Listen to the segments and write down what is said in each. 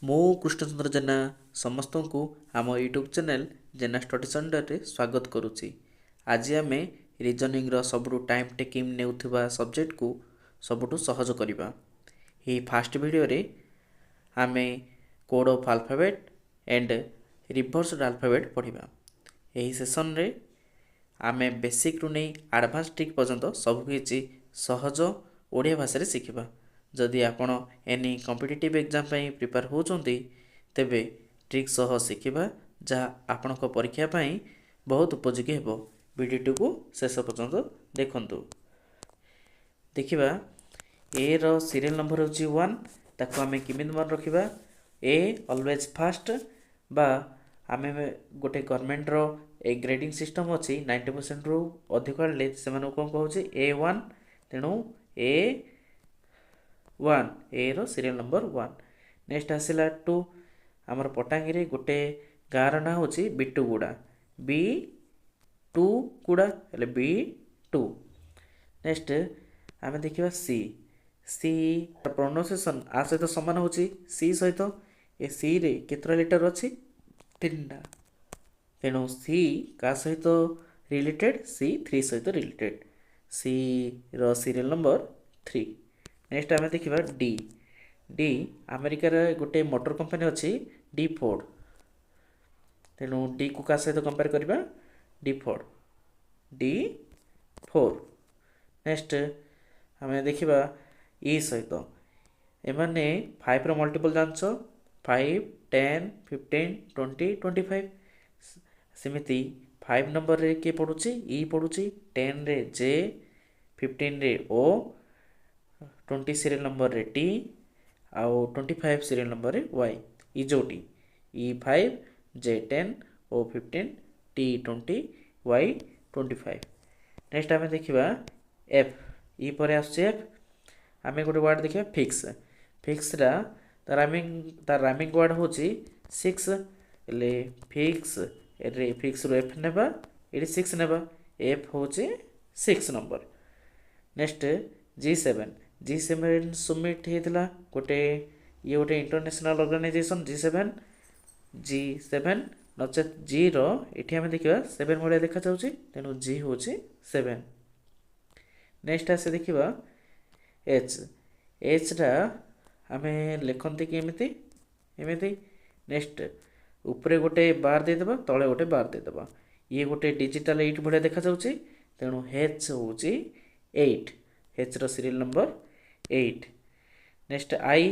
ମୁଁ କୃଷ୍ଣଚନ୍ଦ୍ର ଜେନା ସମସ୍ତଙ୍କୁ ଆମ ୟୁଟ୍ୟୁବ୍ ଚ୍ୟାନେଲ୍ ଜେନା ଷ୍ଟଡି ସେଣ୍ଟରରେ ସ୍ୱାଗତ କରୁଛି। ଆଜି ଆମେ ରିଜନିଂର ସବୁଠୁ ଟାଇମ୍ ଟେକିଂ ନେଉଥିବା ସବଜେକ୍ଟକୁ ସବୁଠୁ ସହଜ କରିବା। ଏହି ଫାଷ୍ଟ ଭିଡ଼ିଓରେ ଆମେ code of alphabet and reversed alphabet ପଢ଼ିବା। ଏହି ସେସନରେ ଆମେ ବେସିକ୍ରୁ ନେଇ ଆଡ଼ଭାନ୍ସ ଟ୍ରିକ୍ ପର୍ଯ୍ୟନ୍ତ ସବୁକିଛି ସହଜ ଓଡ଼ିଆ ଭାଷାରେ ଶିଖିବା। ଯଦି ଆପଣ ଏନି କମ୍ପିଟିଟିଭ୍ ଏକ୍ଜାମ୍ ପାଇଁ ପ୍ରିପେୟାର ହେଉଛନ୍ତି ତେବେ ଟ୍ରିକ୍ ସହ ଶିଖିବା, ଯାହା ଆପଣଙ୍କ ପରୀକ୍ଷା ପାଇଁ ବହୁତ ଉପଯୋଗୀ ହେବ। ଭିଡ଼ିଓଟିକୁ ଶେଷ ପର୍ଯ୍ୟନ୍ତ ଦେଖନ୍ତୁ। ଦେଖିବା ଏର ସିରିଏଲ୍ ନମ୍ବର ହେଉଛି 1। ତାକୁ ଆମେ କେମିତି ମନେ ରଖିବା? ଏ ଅଲୱେଜ୍ ଫାଷ୍ଟ, ବା ଆମେ ଗୋଟେ ଗଭର୍ଣ୍ଣମେଣ୍ଟର ଏ ଗ୍ରେଡ଼ିଂ ସିଷ୍ଟମ୍ ଅଛି। 90%ରୁ ଅଧିକ ଆଣିଲେ ସେମାନଙ୍କୁ କ'ଣ କହୁଛି? A1। ତେଣୁ A1, ଏର ସିରିଏଲ୍ ନମ୍ବର 1। ନେକ୍ସଟ ଆସିଲା 2। ଆମର ପଟାଙ୍ଗୀରେ ଗୋଟେ ଗାଁର ନାଁ ହେଉଛି ବିଟୁଗୁଡ଼ା। B2ଗୁଡ଼ା ହେଲେ B2। ନେକ୍ସଟ ଆମେ ଦେଖିବା ସି। ସି ପ୍ରୋନାଉନ୍ସିଏସନ୍ ଆ ସହିତ ସମାନ ହେଉଛି ସି ସହିତ। ଏ ସିରେ କେତେଟା ଲେଟର ଅଛି? 3ଟା। ତେଣୁ ସି କାହା ସହିତ ରିଲେଟେଡ୍? C3 ସହିତ ରିଲେଟେଡ୍। ସିର ସିରିଏଲ୍ ନମ୍ବର 3। ନେକ୍ସଟ ଆମେ ଦେଖିବା ଡି। ଡି ଆମେରିକାରେ ଗୋଟେ ମୋଟର କମ୍ପାନୀ ଅଛି ଡି ଫୋର୍ଡ। ତେଣୁ ଡିକୁ କାହା ସହିତ କମ୍ପେୟାର କରିବା? D Ford. D4। ନେକ୍ସଟ ଆମେ ଦେଖିବା ଇ ସହିତ। ଏମାନେ 5ର ମଲ୍ଟିପଲ୍ ଜାଣିଛ? 5, 10, 15, 20, 25। ସେମିତି 5 ନମ୍ବରରେ କିଏ ପଡ଼ୁଛି? ଇ ପଡ଼ୁଛି। 10ରେ ଜେ, 15ରେ ଓ, 20 ସିରିଏଲ୍ ନମ୍ବରରେ ଟି, ଆଉ 25 ସିରିଏଲ୍ ନମ୍ବରରେ Y. ଇଜୋଟି E5, J10, O15, T20, Y25। Next ଆମେ ଦେଖିବା ଏଫ୍। ଇ ପରେ ଆସୁଛି ଏଫ୍। ଆମେ ଗୋଟେ ୱାର୍ଡ଼ ଦେଖିବା ଫିକ୍ସ। ଫିକ୍ସଟା ତାର ରାମିଂ ୱାର୍ଡ଼ ହେଉଛି 6। ହେଲେ ଫିକ୍ସରୁ ଏଫ୍ ନେବା, ଏଠି 6 ନେବା। ଏଫ୍ ହେଉଛି 6 number. Next G7। G7 summit ହେଇଥିଲା ଗୋଟେ ଇଣ୍ଟରନ୍ୟାସନାଲ ଅର୍ଗାନାଇଜେସନ୍ G7। G7 ନଚେତ୍ ଜିର ଏଠି ଆମେ ଦେଖିବା 7 ଭଳିଆ ଦେଖାଯାଉଛି, ତେଣୁ ଜି ହେଉଛି 7। ନେକ୍ସଟ ଆସି ଦେଖିବା ଏଚ୍। ଏଚ୍ଟା ଆମେ ଲେଖନ୍ତି କି ଏମିତି। ନେକ୍ସଟ ଉପରେ ଗୋଟେ ବାର୍ ଦେଇଦେବା, ତଳେ ଗୋଟେ ବାର୍ ଦେଇଦେବା। ଇଏ ଗୋଟେ ଡିଜିଟାଲ 8 ଭଳିଆ ଦେଖାଯାଉଛି, ତେଣୁ ଏଚ୍ ହେଉଛି 8। ଏଚ୍ର ସିରିଏଲ୍ ନମ୍ବର 8। Next I.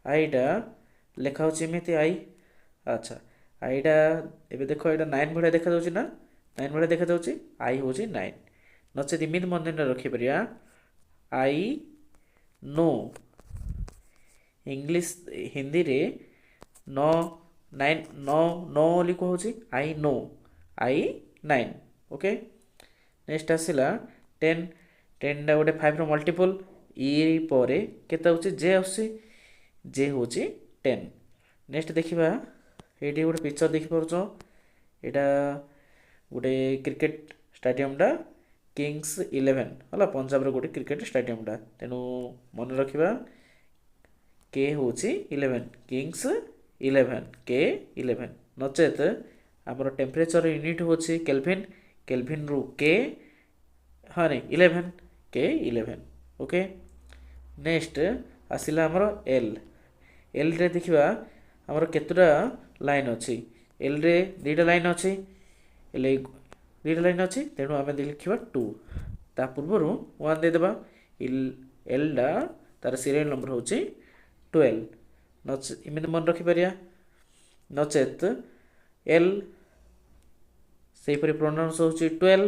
ଆଇଟା ଲେଖା ହେଉଛି ଏମିତି ଆଇ। ଆଚ୍ଛା, ଆଇଟା ଏବେ ଦେଖ, ଏଇଟା 9 ଭଳିଆ ଦେଖାଯାଉଛି ନା? 9 ଭଳିଆ ଦେଖାଯାଉଛି। ଆଇ ହେଉଛି 9। ନଚେତ ଏମିତି ମନେ ରଖିପାରିବା ଆଇ ନୋ। ଇଂଲିଶ ହିନ୍ଦୀରେ ନ 9 ନ ବୋଲି କୁହାଉଛି। I know, I 9। Okay. Next ଆସିଲା 10। 10ଟା ଗୋଟେ 5ର ମଲ୍ଟିପଲ୍। ଇ ପରେ କେତେ ହେଉଛି? ଜେ ଆସୁଛି। ଜେ ହେଉଛି 10। ନେକ୍ସଟ ଦେଖିବା ଏଇଠି ଗୋଟେ ପିକ୍ଚର ଦେଖିପାରୁଛ। ଏଇଟା ଗୋଟେ କ୍ରିକେଟ ଷ୍ଟାଡିୟମଟା, କିଙ୍ଗସ୍ 11 ହେଲା, ପଞ୍ଜାବର ଗୋଟେ କ୍ରିକେଟ ଷ୍ଟାଡିୟମଟା। ତେଣୁ ମନେ ରଖିବା କେ ହେଉଛି 11, କିଙ୍ଗସ୍ 11, କେ 11। ନଚେତ ଆମର ଟେମ୍ପରେଚର ୟୁନିଟ୍ ହେଉଛି କେଲଭିନ୍। କେଲଭିନ୍ରୁ କେ, ହଁ ନାଇଁ 11, କେ 11। ଓକେ। ନେକ୍ସଟ ଆସିଲା ଆମର ଏଲ୍। ଏଲ୍ରେ ଦେଖିବା ଆମର କେତେଟା ଲାଇନ୍ ଅଛି? ଏଲ୍ରେ 2ଟା ଲାଇନ୍ ଅଛି। ହେଲେ 2ଟା ଲାଇନ୍ ଅଛି, ତେଣୁ ଆମେ ଲେଖିବା 2। ତା ପୂର୍ବରୁ 1 ଦେଇଦେବା। ଏଲ୍ଟା ତାର ସିରିଏଲ୍ ନମ୍ବର ହେଉଛି 12। ଏମିତି ମନେ ରଖିପାରିବା। ନଚେତ ଏଲ୍ ସେହିପରି ପ୍ରୋନାଉନ୍ସ ହେଉଛି 12।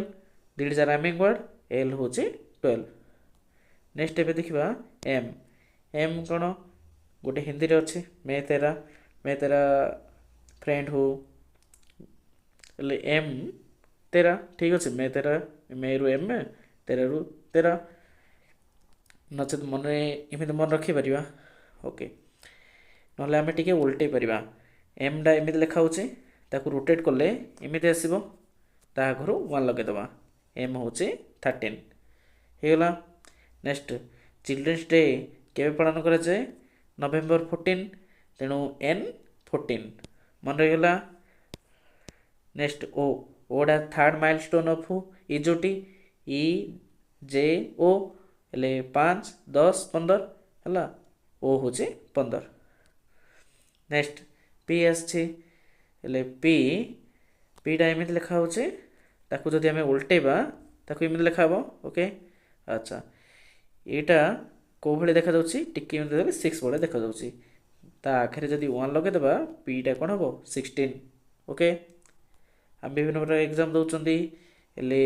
2ଟା ରାମିଂ ୱାର୍ଡ଼, ଏଲ୍ ହେଉଛି 12। ନେକ୍ସଟ ଏବେ ଦେଖିବା ଏମ୍। ଏମ୍ କ'ଣ? ଗୋଟେ ହିନ୍ଦୀରେ ଅଛି ମେ ତେରା ଫ୍ରେଣ୍ଡ ହୁ। ହେଲେ ଏମ୍ ତେରା, ଠିକ୍ ଅଛି। ମେ ତେରା, ମେରୁ ଏମ୍, ତେରାରୁ ତେରା। ନଚେତ ଏମିତି ମନେ ରଖିପାରିବା। ଓକେ। ନହେଲେ ଆମେ ଟିକେ ଓଲଟେଇ ପାରିବା। ଏମ୍ଟା ଏମିତି ଲେଖା ହେଉଛି, ତାକୁ ରୋଟେଟ୍ କଲେ ଏମିତି ଆସିବ। ତା ଆଗରୁ 1 ଲଗେଇଦେବା। ଏମ୍ ହେଉଛି 13। ହେଇଗଲା। ନେକ୍ସଟ ଚିଲଡ୍ରେନ୍ସ ଡେ କେବେ ପାଳନ କରାଯାଏ? November 14 ତେଣୁ N14 ମନେ ରହିଗଲା। ନେକ୍ସଟ ଓଟା ଥାର୍ଡ ମାଇଲଷ୍ଟୋନ୍ ଅଫ୍ ଇଜୋଟି EJO ହେଲେ 5 10 15 ହେଲା। ଓ ହେଉଛି 15। ନେକ୍ସଟ ପି ଆସିଛି ହେଲେ ପିଟା ଏମିତି ଲେଖା ହେଉଛି, ତାକୁ ଯଦି ଆମେ ଉଲ୍ଟେଇବା ତାକୁ ଏମିତି ଲେଖା ହେବ। ଓକେ ଆଚ୍ଛା, ଏଇଟା କେଉଁ ଭଳି ଦେଖାଯାଉଛି? ଟିକେ ଏମିତି ଦେଲେ 6 ଭଳିଆ ଦେଖାଯାଉଛି। ତା ଆଖରେ ଯଦି 1 ଲଗେଇଦେବା ପିଟା କ'ଣ ହେବ? 16। ଓକେ, ଆମେ ବିଭିନ୍ନ ପ୍ରକାର ଏକ୍ଜାମ୍ ଦେଉଛନ୍ତି ହେଲେ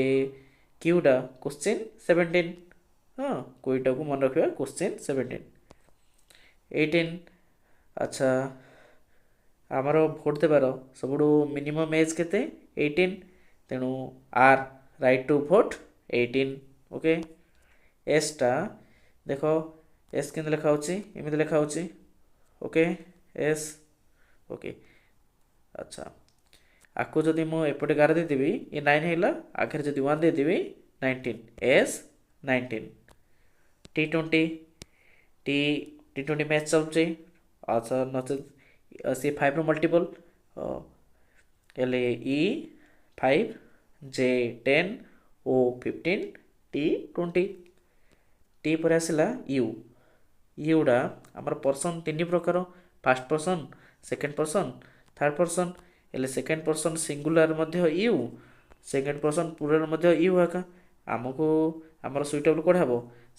କ୍ୟୁଟା କୋଶ୍ଚିନ୍ 17। ହଁ, କୋଇଟାକୁ ମନେ ରଖିବା କୋଶ୍ଚିନ୍ 17 18। ଆଚ୍ଛା, ଆମର ଭୋଟ୍ ଦେବାର ସବୁଠୁ ମିନିମମ୍ ଏଜ୍ କେତେ? 18। ତେଣୁ ଆର୍ ରାଇଟ୍ ଟୁ ଭୋଟ୍ 18। ଓକେ, ଏସ୍ଟା ଦେଖ ଏସ୍ କେମିତି ଲେଖା ହେଉଛି? ଏମିତି ଲେଖା ହେଉଛି। Okay S. ଓକେ ଆଚ୍ଛା, ଆକୁ ଯଦି ମୁଁ ଏପଟେ ଗାର ଦେଇଦେବି ଏ 9 ହେଇଗଲା, ଆଗରେ ଯଦି 1 ଦେଇଦେବି 19 ଏସ୍ 19। T20 T20 ମ୍ୟାଚ୍ ଚାଲୁଛି। ଆଚ୍ଛା, ନଚେତ୍ ସେ 5ର ମଲ୍ଟିପଲ୍ ହେଲେ E5 J10 O15 T20। ଟି ପରେ ଆସିଲା ୟୁଟା ଆମର ପର୍ସନ୍ 3 ପ୍ରକାର, first person, second person, third person. ହେଲେ ସେକେଣ୍ଡ ପର୍ସନ୍ ସିଙ୍ଗୁଲାର ମଧ୍ୟ ୟୁ, ସେକେଣ୍ଡ ପର୍ସନ୍ ପ୍ଲୁରାଲ୍ ମଧ୍ୟ ୟୁ ଏକା। ଆମକୁ ଆମର ସୁଇଟେବୁଲ୍ କୋଉଟା ହେବ?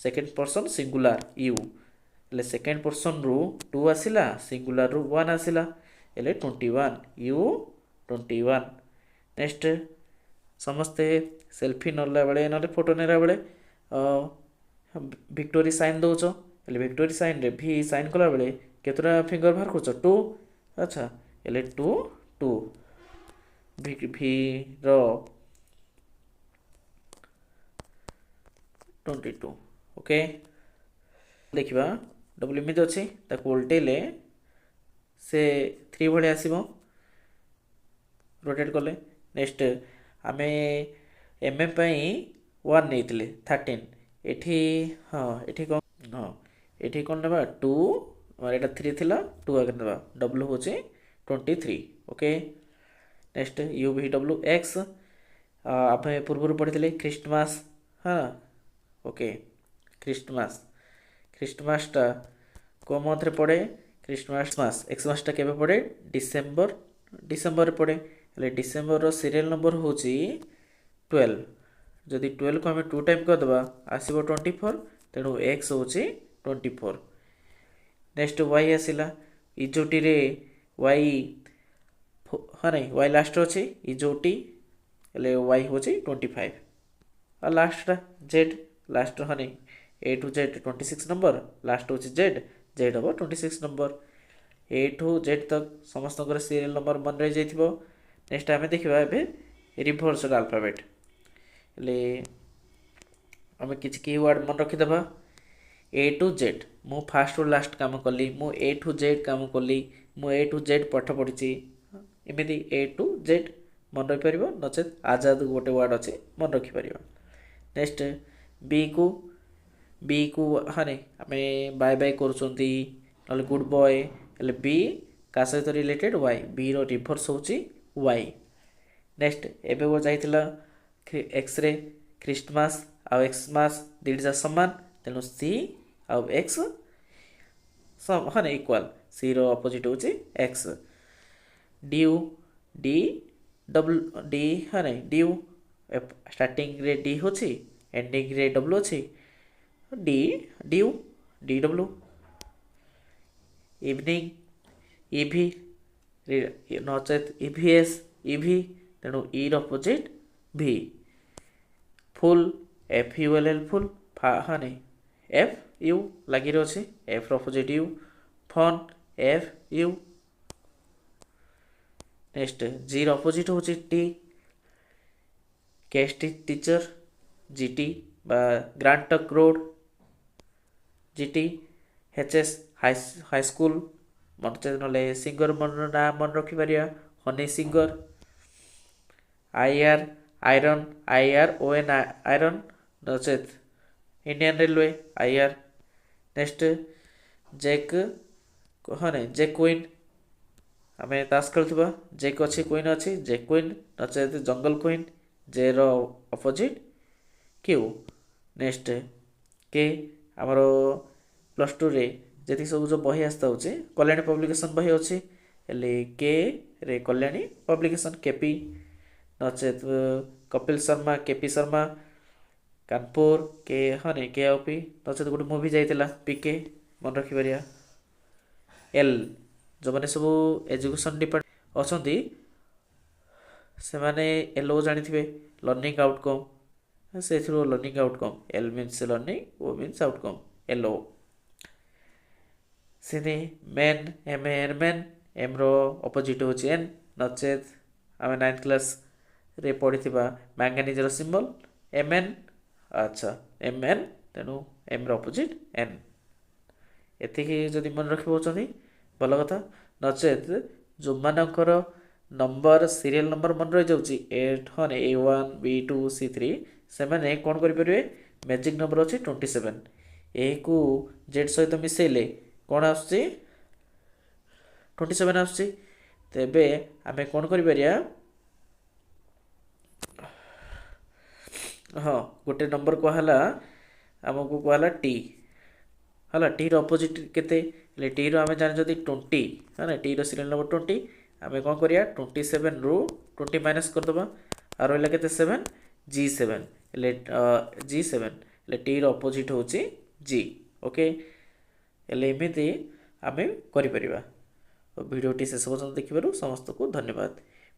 Second person singular you. ହେଲେ ସେକେଣ୍ଡ ପର୍ସନ୍ରୁ 2 ଆସିଲା, ସିଙ୍ଗୁଲାରରୁ 1 ଆସିଲା, ହେଲେ 21 U21। ନେକ୍ସଟ ସମସ୍ତେ ସେଲ୍ଫି ନେଲା ବେଳେ ନହେଲେ ଫଟୋ ନେଲା ବେଳେ ଭିକ୍ଟୋରି ସାଇନ୍ ଦେଉଛ। ହେଲେ ଭିକ୍ଟୋରି ସାଇନ୍ରେ ଭି ସାଇନ୍ କଲାବେଳେ କେତେଟା ଫିଙ୍ଗର ବାହାର କରୁଛ? 2। ଆଚ୍ଛା, ହେଲେ 2 ଭିର 22। ଓକେ, ଦେଖିବା ଡବଲ୍ ଏମିତି ଅଛି, ତାକୁ ଓଲଟେଇଲେ ସେ 3 ଭଳିଆ ଆସିବ ରୋଟେଟ୍ କଲେ। ନେକ୍ସଟ ଆମେ MM ପାଇଁ 1 ନେଇଥିଲେ 13। ଏଠି ହଁ ଏଠି କ'ଣ ନେବା? 2, ଏଇଟା 3 ଥିଲା, 2 ଆଗରେ ନେବା। ଡବ୍ଲୁ ହେଉଛି 23। ଓକେ, ନେକ୍ସଟ UVWX ଆମେ ପୂର୍ବରୁ ପଢ଼ିଥିଲେ ଖ୍ରୀଷ୍ଟମାସ। ହଁ ଓକେ, ଖ୍ରୀଷ୍ଟମାସଟା କେଉଁ ମନ୍ଥରେ ପଡ଼େ? ଏକ୍ସମାସଟା କେବେ ପଡ଼େ? ଡିସେମ୍ବରରେ ପଡ଼େ। ହେଲେ ଡିସେମ୍ବରର ସିରିଏଲ୍ ନମ୍ବର ହେଉଛି 12। ଯଦି 12କୁ ଆମେ 2 ଟାଇମ୍ କରିଦେବା ଆସିବ 24, ତେଣୁ ଏକ୍ସ ହେଉଛି 24। ନେକ୍ସଟ ୱାଇ ଆସିଲା, ଇଜୋଟିରେ ୱାଇ ନାଇଁ ୱାଇ ଲାଷ୍ଟରେ ଅଛି ଇଜୋଟି, ହେଲେ ୱାଇ ହେଉଛି 25। ଆଉ ଲାଷ୍ଟଟା ଜେଡ୍, ଲାଷ୍ଟ ନାଇଁ A to Z 26 number, last ହେଉଛି ଜେଡ୍ ହେବ 26 ନମ୍ବର। A to Z ତକ୍ ସମସ୍ତଙ୍କର ସିରିଏଲ୍ ନମ୍ବର ମନେ ରହିଯାଇଥିବ। ନେକ୍ସଟ ଆମେ ଦେଖିବା ଏବେ ରିଭର୍ସଡ୍ ଆଲଫାବେଟ୍। ହେଲେ ଆମେ କିଛି କି ୱାର୍ଡ଼ ମନେ ରଖିଦେବା। A to Z, ମୁଁ ଫାଷ୍ଟରୁ ଲାଷ୍ଟ କାମ କଲି, ମୁଁ A to Z କାମ କଲି, ମୁଁ A to Z ପାଠ ପଢ଼ିଛି। ଏମିତି A to Z ମନେ ରଖିପାରିବ, ନଚେତ୍ ଆଜାଦ ଗୋଟେ ୱାର୍ଡ଼ ଅଛି ମନେ ରଖିପାରିବ। ନେକ୍ସଟ ବିକୁ ହଁ ଆମେ ବାଏ ବାଏ କରୁଛନ୍ତି, ନହେଲେ ଗୁଡ୍ ବୟ, ହେଲେ ବି କାହା ସହିତ ରିଲେଟେଡ୍? ୱାଇ। ବିର ରିଭର୍ସ ହେଉଛି ୱାଇ। ନେକ୍ସଟ ଏବେ ଯାଇଥିଲା ଏକ୍ସରେ ଖ୍ରୀଷ୍ଟମାସ ଆଉ ଏକ୍ସମାସ ଦୁଇଟା ସମାନ, ତେଣୁ ସି ଆଉ ଏକ୍ସ ଇକ୍ୱାଲ୍। ସିର ଅପୋଜିଟ୍ ହେଉଛି ଏକ୍ସ। ଡିୟୁ ଷ୍ଟାର୍ଟିଂରେ ଡି ହେଉଛି, ଏଣ୍ଡିଂରେ ଡବ୍ଲୁ ଅଛି, ଡବ୍ଲୁ। ଇଭିନିଂ ଇଭି, ନଚେତ୍ ଇଭିଏସ୍ ଇଭି, ତେଣୁ ଇର opposite V. Full FULL full, FU ଲାଗିରେ ଅଛି, ଏଫ୍ର opposite U. Fun FU। Next ଜିର ଅପୋଜିଟ୍ ହେଉଛି ଟି, କେଷ୍ଟ ଟିଚର GT ବା grand trunk road GT। HS high school, ନହେଲେ ସିଙ୍ଗର ନାଁ ମନେ ରଖିପାରିବା Honey singer. Iron IRON iron, ନଚେତ୍ ଇଣ୍ଡିଆନ୍ ରେଲୱେ IR। ନେକ୍ସଟ ଜେକ୍ ହଁ ନାଇଁ ଯେ କୁଇନ୍ ଆମେ ତାସ୍ ଖେଳୁଥିବା ଜେକ୍ ଅଛି କୁଇନ୍ ଅଛି ଯେ କୁଇନ୍ ନଚେତ ଜଙ୍ଗଲ କୁଇନ୍ ଜେ ର ଅପୋଜିଟ୍ କ୍ୟୁ। ନେକ୍ସଟ କେ ଆମର ପ୍ଲସ୍ ଟୁରେ ଯେତିକି ସବୁ ଯେଉଁ ବହି ଆସିଥାଉଛି କଲ୍ୟାଣୀ ପବ୍ଲିକେସନ୍ ବହି ଅଛି ହେଲେ କେ ରେ କଲ୍ୟାଣୀ ପବ୍ଲିକେସନ୍ କେପି ନଚେତ କପିଲ ଶର୍ମା କେପି ଶର୍ମା କାନପୁର କେ ହଁ ନାଇଁ କେ ଆଉ ପି ନଚେତ ଗୋଟେ ମୁଭି ଯାଇଥିଲା ପିକେ ମନେ ରଖିପାରିବା। ଏଲ୍ ଯେଉଁମାନେ ସବୁ ଏଜୁକେସନ୍ ଡିପାର୍ଟମେଣ୍ଟ ଅଛନ୍ତି ସେମାନେ ଏଲ୍ ଓ ଜାଣିଥିବେ ଲର୍ଣ୍ଣିଂ ଆଉଟକମ୍ ସେଇଥିରୁ learning outcome L means learning O means outcome L O. ସେଠି ମେନ୍ ଏମ୍ ଏନ୍ ମେନ୍ ଏମ୍ର ଅପୋଜିଟ୍ ହେଉଛି ଏନ୍ ନଚେତ ଆମେ 9th କ୍ଲାସ୍ରେ ପଢ଼ିଥିବା ମ୍ୟାଙ୍ଗାନିଜ୍ର ସିମ୍ବଲ୍ ଏମ୍ ଏନ୍। ଆଚ୍ଛା ଏମ୍ ଏନ୍ ତେଣୁ ଏମ୍ର ଅପୋଜିଟ୍ ଏନ୍। ଏତିକି ଯଦି ମନେ ରଖିପାରୁଛନ୍ତି ଭଲ କଥା ନଚେତ ଯେଉଁମାନଙ୍କର ନମ୍ବର ସିରିଏଲ୍ ନମ୍ବର ମନେ ରହିଯାଉଛି ହଁ A1 B2 C3 ସେମାନେ କ'ଣ କରିପାରିବେ ମ୍ୟାଜିକ୍ ନମ୍ବର ଅଛି 27 ଏକୁ ଜେଡ୍ ସହିତ ମିଶାଇଲେ କ'ଣ ଆସୁଛି 27 ଆସୁଛି। ତେବେ ଆମେ କ'ଣ କରିପାରିବା ହଁ ଗୋଟେ ନମ୍ବର କୁହାହେଲା ଆମକୁ କୁହାହେଲା ଟି ହେଲା ଟିର ଅପୋଜିଟ୍ କେତେ ହେଲେ ଟିର ଆମେ ଜାଣିଛନ୍ତି 20 ହେଲା ଟିର ସିରିଏଲ୍ ନମ୍ବର 20 ଆମେ କ'ଣ କରିବା 27ରୁ 20 ମାଇନସ୍ କରିଦେବା ଆଉ ରହିଲା କେତେ 7 G7 ହେଲେ G7 ହେଲେ ଟିର ଅପୋଜିଟ୍ ହେଉଛି ଜି। ଓକେ ହେଲେ ଏମିତି ଆମେ କରିପାରିବା। ଭିଡ଼ିଓଟି ଶେଷ ପର୍ଯ୍ୟନ୍ତ ଦେଖିବାରୁ ସମସ୍ତଙ୍କୁ ଧନ୍ୟବାଦ।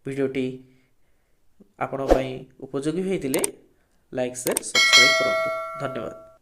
ଭିଡ଼ିଓଟି ଆପଣଙ୍କ ପାଇଁ ଉପଯୋଗୀ ହୋଇଥିଲେ ଲାଇକ୍ ସେୟାର ସବସ୍କ୍ରାଇବ୍ କରନ୍ତୁ। ଧନ୍ୟବାଦ।